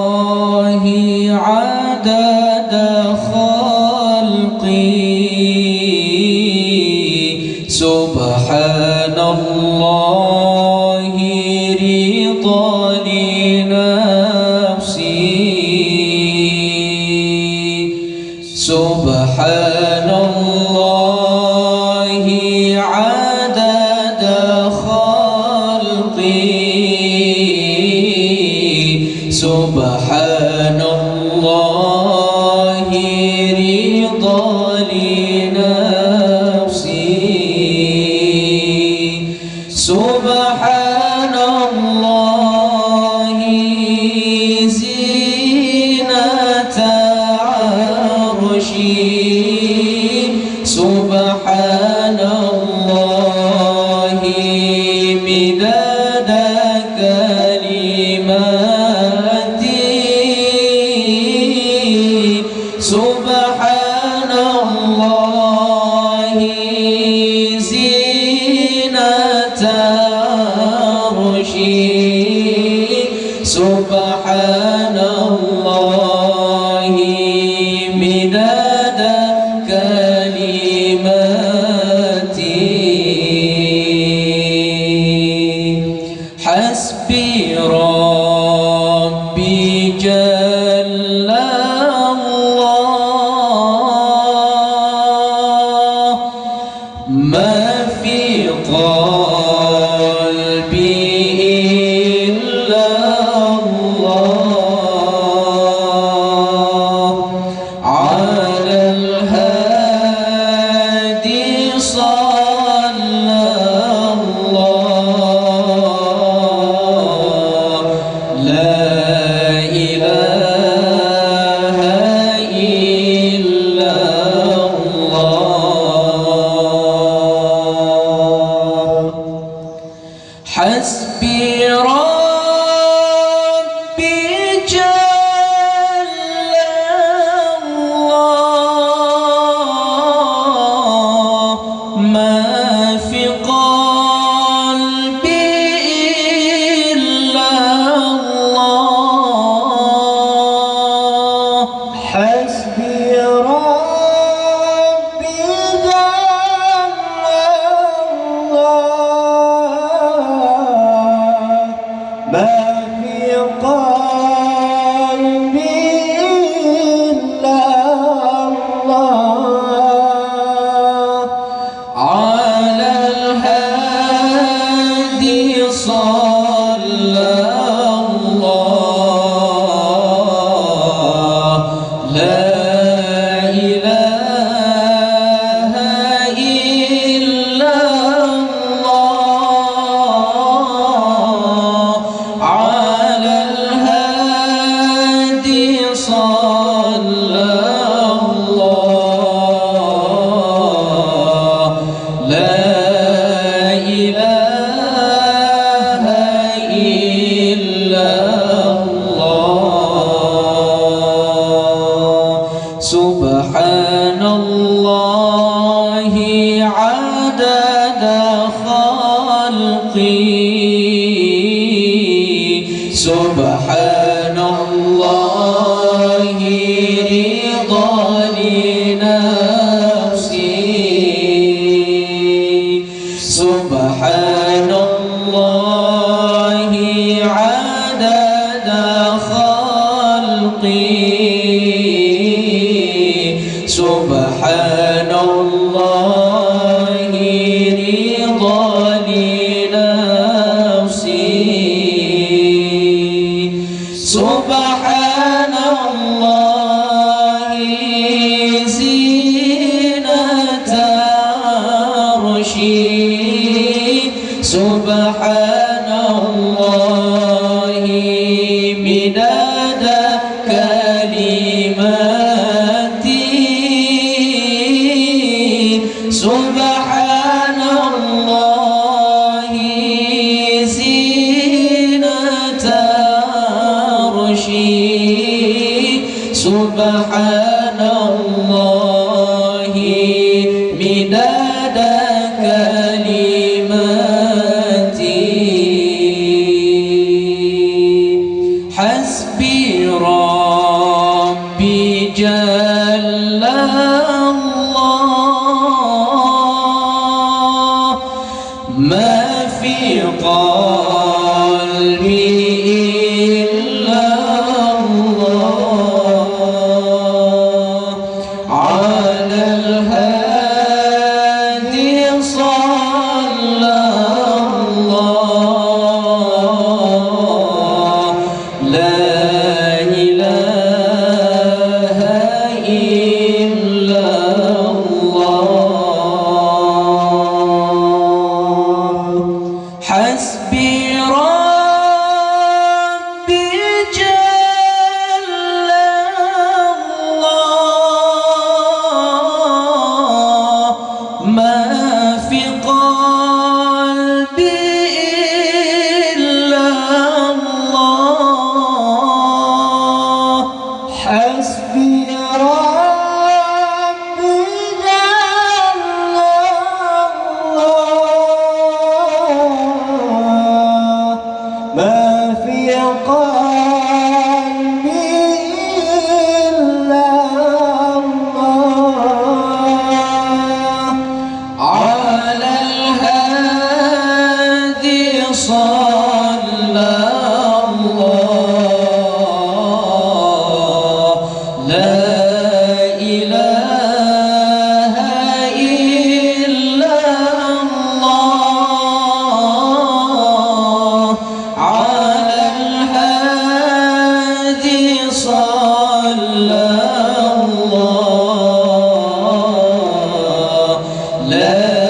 Subhanallahi adada khalqi, Subhanallahi ridha li nafsi, Subhanallahi adada khalqi, Subhanallahi ridha li nafsi, Subhanallahi zinata arshi, Subhanallahi midada Subhanallahi zinata arshi, Subhanallahi midada kalimati. Hasbi Rabbi Jalla ما في قلبي إلا الله على الهادي صلى الله لا إله إلا حسبي ربي جل الله ما في قلبي إلا الله حسبي ربي ما في قلبي إلا الله على الهادي صلى الله لا إله إلا الله على الهادي صلى الله لا إله إلا الله سبحان الله عدد خلقه سبحان الله رضا لنفسي سبحان الله عدد خلقي سبحان الله رضا لنفسي سبحان الله زينة عرشي سبحان الله مداد كلماتي جل الله ما في قلبي إلا الله على الهادي صلى الله لا إله إلا الله حسبي ربي جل الله ما في قلبي إلا الله حسبي ربي جل الله ما في قلبي إلا الله على الهادي صلى الله لا إله إلا الله على الهادي صلى الله لا